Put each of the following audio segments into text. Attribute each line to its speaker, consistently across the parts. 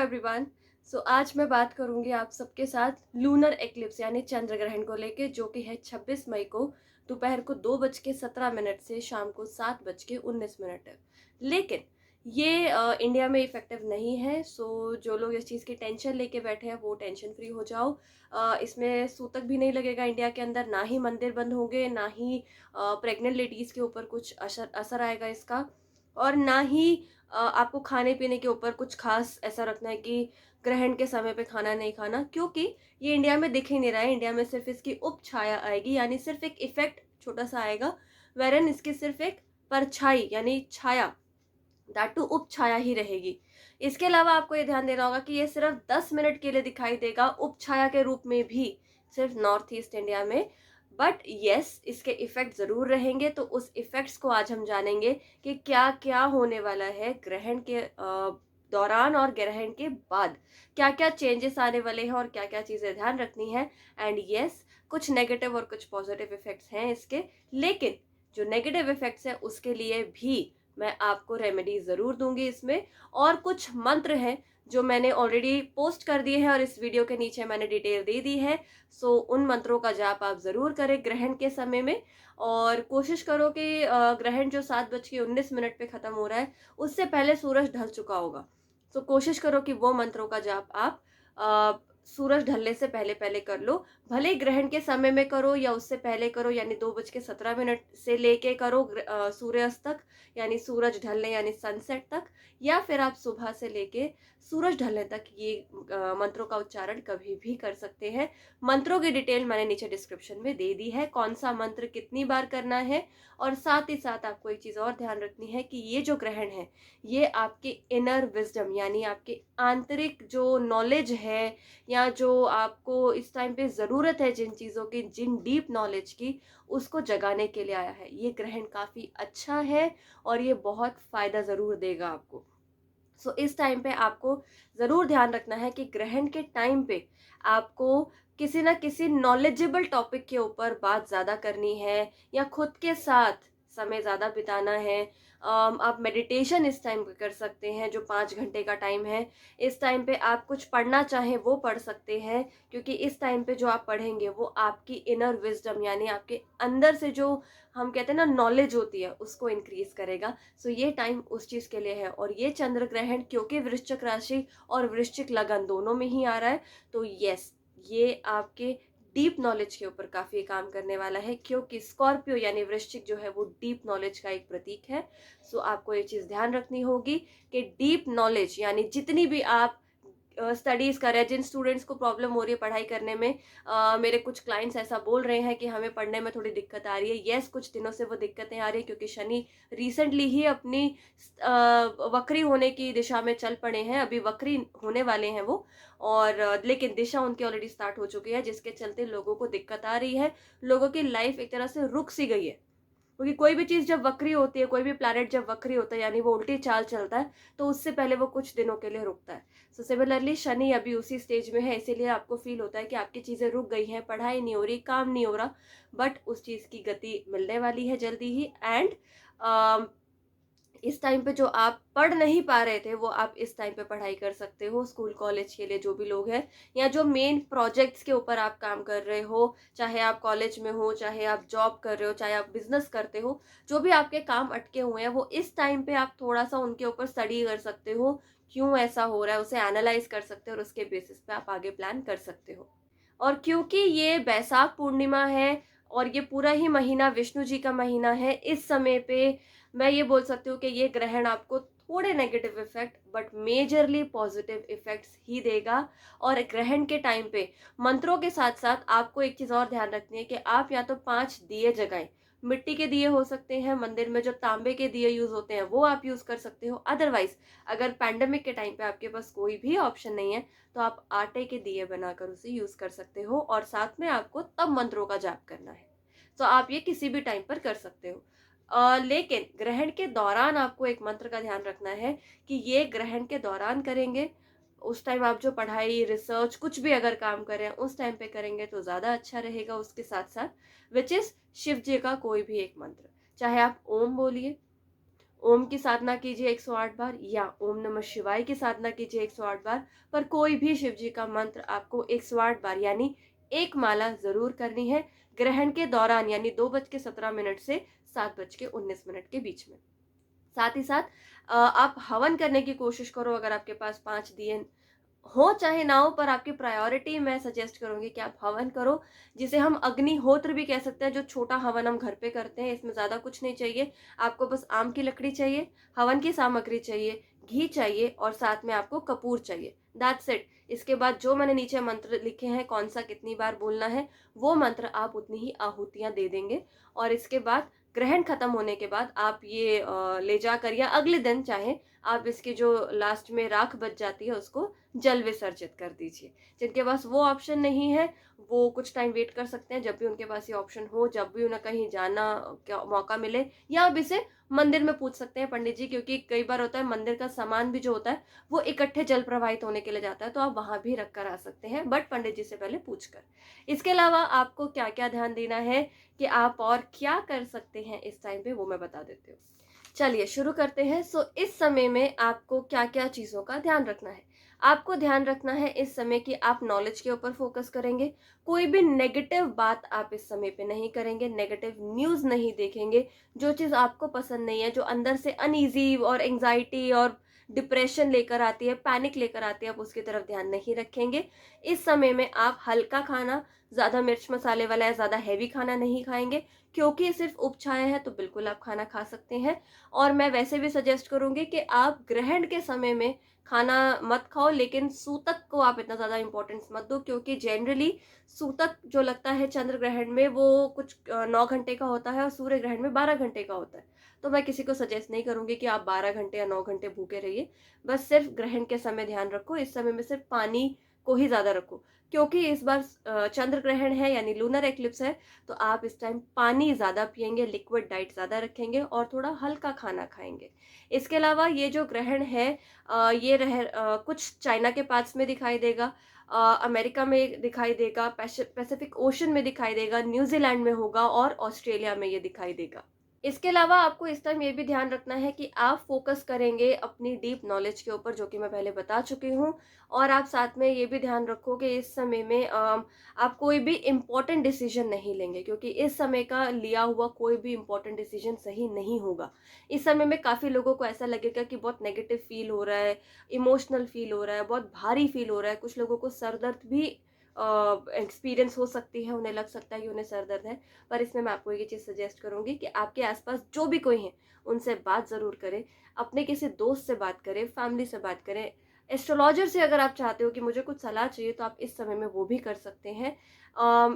Speaker 1: Everyone. आज मैं बात करूंगी आप सबके साथ लूनर एक्लिप्स यानी चंद्र ग्रहण को लेके, जो कि है 26 मई को दोपहर को 2:17 से शाम को 7:19 है। लेकिन ये इंडिया में इफेक्टिव नहीं है। जो लोग इस चीज़ की टेंशन लेके बैठे हैं वो टेंशन फ्री हो जाओ। इसमें सूतक भी नहीं लगेगा इंडिया के अंदर, ना ही मंदिर बंद होंगे, ना ही प्रेग्नेंट लेडीज़ के ऊपर कुछ असर असर आएगा इसका, और ना ही आपको खाने पीने के ऊपर कुछ खास ऐसा रखना है कि ग्रहण के समय पे खाना नहीं खाना, क्योंकि ये इंडिया में दिख ही नहीं रहा है। इंडिया में सिर्फ इसकी उपछाया आएगी, यानी सिर्फ एक इफेक्ट छोटा सा आएगा, वेरन इसकी सिर्फ एक परछाई यानी छाया, दैट टू उपछाया ही रहेगी। इसके अलावा आपको ये ध्यान देना होगा कि ये सिर्फ 10 मिनट के लिए दिखाई देगा उपछाया के रूप में भी, सिर्फ नॉर्थ ईस्ट इंडिया में। बट यस, इसके इफेक्ट जरूर रहेंगे। तो उस इफेक्ट्स को आज हम जानेंगे कि क्या क्या होने वाला है ग्रहण के दौरान और ग्रहण के बाद, क्या क्या चेंजेस आने वाले हैं और क्या क्या चीजें ध्यान रखनी है। एंड यस, कुछ नेगेटिव और कुछ पॉजिटिव इफेक्ट्स हैं इसके, लेकिन जो नेगेटिव इफेक्ट्स हैं उसके लिए भी मैं आपको रेमेडी जरूर दूंगी इसमें। और कुछ मंत्र हैं जो मैंने ऑलरेडी पोस्ट कर दिए हैं और इस वीडियो के नीचे मैंने डिटेल दे दी है। उन मंत्रों का जाप आप जरूर करें ग्रहण के समय में, और कोशिश करो कि ग्रहण जो 7:19 पे खत्म हो रहा है उससे पहले सूरज ढल चुका होगा। कोशिश करो कि वो मंत्रों का जाप आप सूरज ढलने से पहले पहले कर लो। भले ही ग्रहण के समय में करो या उससे पहले करो, यानी 2:17 से लेके करो सूर्यास्त तक, यानी सूरज ढलने यानी सनसेट तक, या फिर आप सुबह से लेके सूरज ढलने तक ये मंत्रों का उच्चारण कभी भी कर सकते हैं। मंत्रों की डिटेल मैंने नीचे डिस्क्रिप्शन में दे दी है, कौन सा मंत्र कितनी बार करना है। और साथ ही साथ आपको एक चीज और ध्यान रखनी है कि ये जो ग्रहण है ये आपके इनर विजडम यानी आपके आंतरिक जो नॉलेज है, या जो आपको इस टाइम पे जरूरत है जिन चीजों की, जिन डीप नॉलेज की, उसको जगाने के लिए आया है। ये ग्रहण काफी अच्छा है और ये बहुत फायदा जरूर देगा आपको। इस टाइम पे आपको जरूर ध्यान रखना है कि ग्रहण के टाइम पे आपको किसी ना किसी नॉलेजेबल टॉपिक के ऊपर बात ज्यादा करनी है, या खुद के साथ समय ज्यादा बिताना है। आप मेडिटेशन इस टाइम पे कर सकते हैं, जो 5 घंटे का टाइम है। इस टाइम पे आप कुछ पढ़ना चाहें वो पढ़ सकते हैं, क्योंकि इस टाइम पे जो आप पढ़ेंगे वो आपकी इनर विजडम यानी आपके अंदर से जो हम कहते हैं ना नॉलेज होती है उसको इंक्रीज करेगा। ये टाइम उस चीज के लिए है। और ये चंद्र ग्रहण क्योंकि वृश्चिक राशि और वृश्चिक लगन दोनों में ही आ रहा है, तो यस, ये आपके डीप नॉलेज के ऊपर काफी काम करने वाला है, क्योंकि स्कॉर्पियो यानी वृश्चिक जो है वो डीप नॉलेज का एक प्रतीक है। आपको ये चीज ध्यान रखनी होगी कि डीप नॉलेज यानी जितनी भी आप स्टडीज कर रहे हैं, जिन स्टूडेंट्स को प्रॉब्लम हो रही है पढ़ाई करने में, मेरे कुछ क्लाइंट्स ऐसा बोल रहे हैं कि हमें पढ़ने में थोड़ी दिक्कत आ रही है। यस, कुछ दिनों से वो दिक्कतें आ रही है क्योंकि शनि रिसेंटली ही अपनी वक्री होने की दिशा में चल पड़े हैं, अभी वक्री होने वाले हैं वो। और लेकिन दिशा उनकी ऑलरेडी स्टार्ट हो चुकी है, जिसके चलते लोगों को दिक्कत आ रही है। लोगों की लाइफ एक तरह से रुक सी गई है, क्योंकि कोई भी चीज जब वक्री होती है, कोई भी प्लैनेट जब वक्री होता है यानी वो उल्टी चाल चलता है, तो उससे पहले वो कुछ दिनों के लिए रुकता है। सिमिलरली शनि अभी उसी स्टेज में है, इसीलिए आपको फील होता है कि आपकी चीजें रुक गई हैं, पढ़ाई नहीं हो रही, काम नहीं हो रहा। बट उस चीज की गति मिलने वाली है जल्दी ही। एंड इस टाइम पे जो आप पढ़ नहीं पा रहे थे वो आप इस टाइम पे पढ़ाई कर सकते हो, स्कूल कॉलेज के लिए जो भी लोग हैं, या जो मेन प्रोजेक्ट्स के ऊपर आप काम कर रहे हो, चाहे आप कॉलेज में हो, चाहे आप जॉब कर रहे हो, चाहे आप बिजनेस करते हो, जो भी आपके काम अटके हुए हैं वो इस टाइम पे आप थोड़ा सा उनके ऊपर स्टडी कर सकते हो, क्यों ऐसा हो रहा है उसे एनालाइज कर सकते हो, और उसके बेसिस पे आप आगे प्लान कर सकते हो। और क्योंकि ये बैसाख पूर्णिमा है और ये पूरा ही महीना विष्णु जी का महीना है, इस समय पे मैं ये बोल सकती हूँ कि ये ग्रहण आपको थोड़े negative effect but majorly positive effects ही देगा। और ग्रहण के टाइम पे मंत्रों के साथ साथ आपको एक चीज और ध्यान रखनी है कि आप या तो 5 दिए जगाएं। मिट्टी के दिए हो सकते हैं, मंदिर में जो तांबे के दिए यूज होते हैं वो आप यूज कर सकते हो। अदरवाइज अगर पैंडेमिक के टाइम पे आपके पास कोई भी ऑप्शन नहीं है तो आप आटे के दिए बनाकर उसे यूज कर सकते हो, और साथ में आपको तब मंत्रों का जाप करना है। आप ये किसी भी टाइम पर कर सकते हो। लेकिन ग्रहण के दौरान आपको एक मंत्र का ध्यान रखना है कि ये ग्रहण के दौरान करेंगे। उस टाइम आप जो पढ़ाई रिसर्च कुछ भी अगर काम कर रहे हैं उस टाइम पे करेंगे तो ज्यादा अच्छा रहेगा। उसके साथ साथ विच इज शिव जी का कोई भी एक मंत्र, चाहे आप ओम बोलिए, ओम की साधना कीजिए 108 बार या ओम नमः शिवाय की साधना कीजिए 108 बार, पर कोई भी शिव जी का मंत्र आपको 108 बार यानी एक माला ज़रूर करनी है ग्रहण के दौरान, यानी 2:17 से 7:19 के बीच में। साथ ही साथ आप हवन करने की कोशिश करो, अगर आपके पास 5 दिए हो चाहे ना हो, पर आपकी प्रायोरिटी मैं सजेस्ट करूंगी कि आप हवन करो, जिसे हम अग्निहोत्र भी कह सकते हैं, जो छोटा हवन हम घर पे करते हैं। इसमें ज़्यादा कुछ नहीं चाहिए, आपको बस आम की लकड़ी चाहिए, हवन की सामग्री चाहिए, घी चाहिए और साथ में आपको कपूर चाहिए। That's it. इसके बाद जो मैंने नीचे मंत्र लिखे हैं, कौन सा कितनी बार बोलना है, वो मंत्र आप उतनी ही आहुतियां दे देंगे। और इसके बाद ग्रहण खत्म होने के बाद आप ये ले जाकर या अगले दिन चाहे आप इसकी जो लास्ट में राख बच जाती है उसको जल विसर्जित कर दीजिए। जिनके पास वो ऑप्शन नहीं है, वो कुछ टाइम वेट कर सकते हैं, जब भी उनके पास ये ऑप्शन हो, जब भी उन्हें कहीं जाना का मौका मिले, या आप इसे मंदिर में पूछ सकते हैं पंडित जी, क्योंकि कई बार होता है मंदिर का सामान भी जो होता है वो इकट्ठे जल प्रवाहित होने के लिए जाता है, तो आप वहां भी रख कर आ सकते हैं, बट पंडित जी से पहले पूछ कर। इसके अलावा आपको क्या क्या ध्यान देना है कि आप और क्या कर सकते हैं इस टाइम पे, वो मैं बता देती हूँ। चलिए शुरू करते हैं। इस समय में आपको क्या क्या चीज़ों का ध्यान रखना है। आपको ध्यान रखना है इस समय कि आप नॉलेज के ऊपर फोकस करेंगे। कोई भी नेगेटिव बात आप इस समय पे नहीं करेंगे, नेगेटिव न्यूज़ नहीं देखेंगे। जो चीज़ आपको पसंद नहीं है, जो अंदर से अनईजी और एंग्जाइटी और डिप्रेशन लेकर आती है, पैनिक लेकर आती है, आप उसकी तरफ ध्यान नहीं रखेंगे। इस समय में आप हल्का खाना, ज़्यादा मिर्च मसाले वाला या ज़्यादा हैवी खाना नहीं खाएंगे, क्योंकि सिर्फ उपछाया है तो बिल्कुल आप खाना खा सकते हैं। और मैं वैसे भी सजेस्ट करूंगी कि आप ग्रहण के समय में खाना मत खाओ, लेकिन सूतक को आप इतना ज़्यादा इंपॉर्टेंस मत दो, क्योंकि जनरली सूतक जो लगता है चंद्र ग्रहण में वो कुछ 9 घंटे का होता है और सूर्य ग्रहण में 12 घंटे का होता है। तो मैं किसी को सजेस्ट नहीं करूंगी कि आप 12 घंटे या 9 घंटे भूखे रहिए। बस सिर्फ ग्रहण के समय ध्यान रखो, इस समय में सिर्फ पानी को ही ज़्यादा रखो, क्योंकि इस बार चंद्र ग्रहण है यानी लूनर एक्लिप्स है, तो आप इस टाइम पानी ज़्यादा पियेंगे, लिक्विड डाइट ज़्यादा रखेंगे और थोड़ा हल्का खाना खाएंगे। इसके अलावा ये जो ग्रहण है ये कुछ चाइना के पास में दिखाई देगा, अमेरिका में दिखाई देगा, पैसिफिक ओशन में दिखाई देगा, न्यूजीलैंड में होगा और ऑस्ट्रेलिया में ये दिखाई देगा। इसके अलावा आपको इस टाइम ये भी ध्यान रखना है कि आप फोकस करेंगे अपनी डीप नॉलेज के ऊपर, जो कि मैं पहले बता चुकी हूँ। और आप साथ में ये भी ध्यान रखो कि इस समय में आप कोई भी इम्पोर्टेंट डिसीजन नहीं लेंगे, क्योंकि इस समय का लिया हुआ कोई भी इम्पोर्टेंट डिसीजन सही नहीं होगा। इस समय में काफ़ी लोगों को ऐसा लगेगा कि बहुत नेगेटिव फील हो रहा है, इमोशनल फील हो रहा है, बहुत भारी फील हो रहा है। कुछ लोगों को सर दर्द भी एक्सपीरियंस हो सकती है, उन्हें लग सकता है कि उन्हें सर दर्द है। पर इसमें मैं आपको ये चीज़ सजेस्ट करूंगी कि आपके आसपास जो भी कोई है उनसे बात ज़रूर करें, अपने किसी दोस्त से बात करें, फैमिली से बात करें, एस्ट्रोलॉजर से अगर आप चाहते हो कि मुझे कुछ सलाह चाहिए तो आप इस समय में वो भी कर सकते हैं।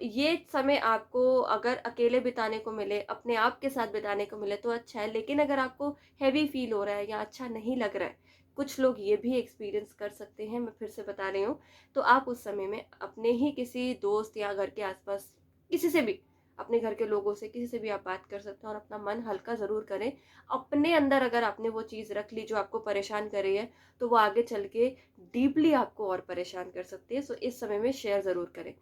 Speaker 1: ये समय आपको अगर अकेले बिताने को मिले, अपने आप के साथ बिताने को मिले तो अच्छा है, लेकिन अगर आपको हैवी फील हो रहा है या अच्छा नहीं लग रहा है, कुछ लोग ये भी एक्सपीरियंस कर सकते हैं, मैं फिर से बता रही हूँ, तो आप उस समय में अपने ही किसी दोस्त या घर के आसपास किसी से भी, अपने घर के लोगों से किसी से भी आप बात कर सकते हैं और अपना मन हल्का ज़रूर करें। अपने अंदर अगर आपने वो चीज़ रख ली जो आपको परेशान कर रही है, तो वो आगे चल के डीपली आपको और परेशान कर सकती है। सो इस समय में शेयर ज़रूर करें।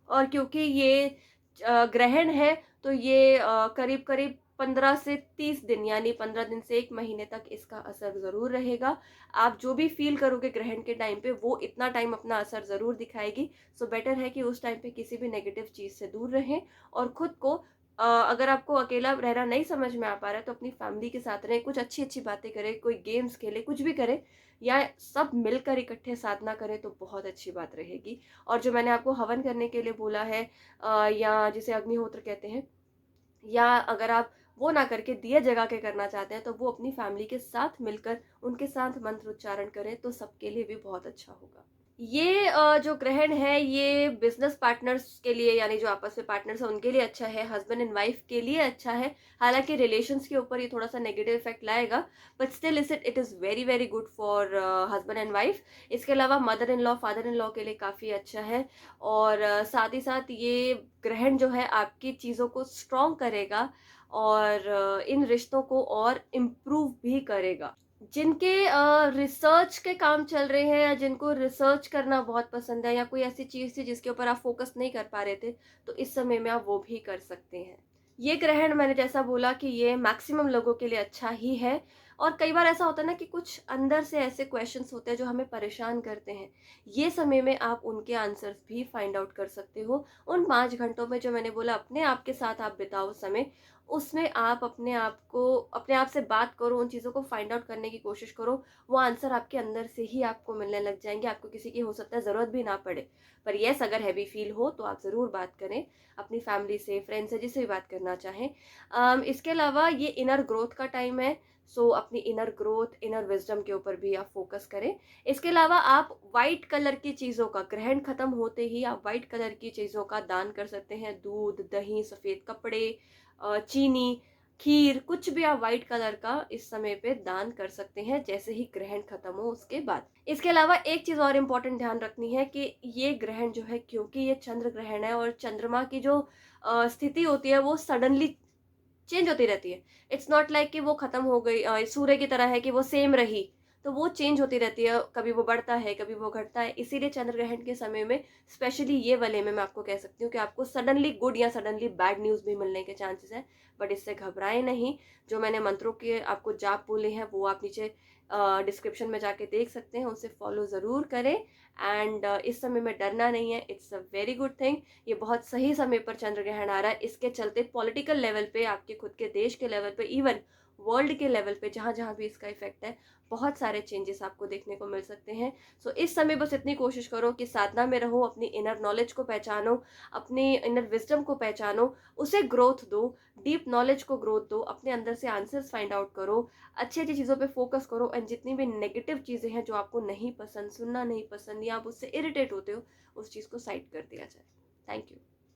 Speaker 1: और क्योंकि ये ग्रहण है, तो ये करीब करीब 15 से 30 दिन यानी 15 दिन से 1 महीने तक इसका असर ज़रूर रहेगा। आप जो भी फील करोगे ग्रहण के टाइम पे, वो इतना टाइम अपना असर ज़रूर दिखाएगी। सो बेटर है कि उस टाइम पे किसी भी नेगेटिव चीज़ से दूर रहें और खुद को अगर आपको अकेला रहना नहीं समझ में आ पा रहा है तो अपनी फैमिली के साथ रहें, कुछ अच्छी अच्छी बातें करें, कोई गेम्स खेलें, कुछ भी करें, या सब मिलकर इकट्ठे साधना करें तो बहुत अच्छी बात रहेगी। और जो मैंने आपको हवन करने के लिए बोला है, या जिसे अग्निहोत्र कहते हैं, या अगर आप वो ना करके दिए जगा के करना चाहते हैं, तो वो अपनी फैमिली के साथ मिलकर उनके साथ मंत्र उच्चारण करें तो सबके लिए भी बहुत अच्छा होगा। ये जो ग्रहण है ये बिजनेस पार्टनर्स के लिए, यानी जो आपस में पार्टनर्स हैं उनके लिए अच्छा है, हस्बैंड एंड वाइफ के लिए अच्छा है। हालांकि रिलेशंस के ऊपर ये थोड़ा सा नेगेटिव इफेक्ट लाएगा, but still it is very very good for husband and wife. इसके अलावा mother in law, father in law के लिए काफ़ी अच्छा है। और साथ ही साथ ये ग्रहण जो है आपकी चीज़ों को स्ट्रॉन्ग करेगा और इन रिश्तों को और इम्प्रूव भी करेगा। जिनके रिसर्च के काम चल रहे हैं, या जिनको रिसर्च करना बहुत पसंद है, या कोई ऐसी चीज़ थी जिसके ऊपर आप फोकस नहीं कर पा रहे थे, तो इस समय में आप वो भी कर सकते हैं। ये ग्रहण मैंने जैसा बोला कि ये मैक्सिमम लोगों के लिए अच्छा ही है। और कई बार ऐसा होता है ना कि कुछ अंदर से ऐसे क्वेश्चंस होते हैं जो हमें परेशान करते हैं। ये समय में आप उनके आंसर्स भी फाइंड आउट कर सकते हो। उन 5 घंटों में जो मैंने बोला अपने आप के साथ आप बिताओ समय, उसमें आप अपने आप से बात करो, उन चीज़ों को फाइंड आउट करने की कोशिश करो। वो आंसर आपके अंदर से ही आपको मिलने लग जाएँगे, आपको किसी की हो सकता है ज़रूरत भी ना पड़े। पर येस, अगर हैवी फ़ील हो तो आप ज़रूर बात करें, अपनी फैमिली से, फ्रेंड से, जिससे भी बात करना चाहें। इसके अलावा ये इनर ग्रोथ का टाइम है, सो अपनी इनर ग्रोथ, इनर विज़डम के ऊपर भी आप फ़ोकस करें। इसके अलावा आप व्हाइट कलर की चीज़ों का, ग्रहण खत्म होते ही आप व्हाइट कलर की चीज़ों का दान कर सकते हैं। दूध, दही, सफ़ेद कपड़े, चीनी, खीर, कुछ भी आप व्हाइट कलर का इस समय पे दान कर सकते हैं, जैसे ही ग्रहण खत्म हो उसके बाद। इसके अलावा एक चीज़ और इम्पोर्टेंट ध्यान रखनी है कि ये ग्रहण जो है, क्योंकि ये चंद्र ग्रहण है और चंद्रमा की जो स्थिति होती है वो सडनली चेंज होती रहती है। इट्स नॉट लाइक कि वो खत्म हो गई, सूर्य की तरह है कि वो सेम रही, तो वो चेंज होती रहती है, कभी वो बढ़ता है, कभी वो घटता है। इसीलिए चंद्र ग्रहण के समय में, स्पेशली ये वाले में, मैं आपको कह सकती हूँ कि आपको सडनली गुड या सडनली बैड न्यूज़ भी मिलने के चांसेस हैं, बट इससे घबराएँ नहीं। जो मैंने मंत्रों के आपको जाप बोले हैं, वो आप नीचे डिस्क्रिप्शन में जाके देख सकते हैं, उसे फॉलो ज़रूर करें। एंड इस समय में डरना नहीं है, it's a very good thing. ये बहुत सही समय पर चंद्र ग्रहण आ रहा है। इसके चलते पॉलिटिकल लेवल पे, आपके खुद के देश के लेवल पे, इवन वर्ल्ड के लेवल पे, जहाँ जहाँ भी इसका इफेक्ट है, बहुत सारे चेंजेस आपको देखने को मिल सकते हैं। सो इस समय बस इतनी कोशिश करो कि साधना में रहो, अपनी इनर नॉलेज को पहचानो, अपनी इनर विजडम को पहचानो, उसे ग्रोथ दो, डीप नॉलेज को ग्रोथ दो, अपने अंदर से आंसर्स फाइंड आउट करो, अच्छी अच्छी चीज़ों पे फोकस करो, एंड जितनी भी नेगेटिव चीज़ें हैं जो आपको नहीं पसंद, सुनना नहीं पसंद, या आप उससे इरिटेट होते हो, उस चीज़ को साइड कर दिया जाए। Thank you.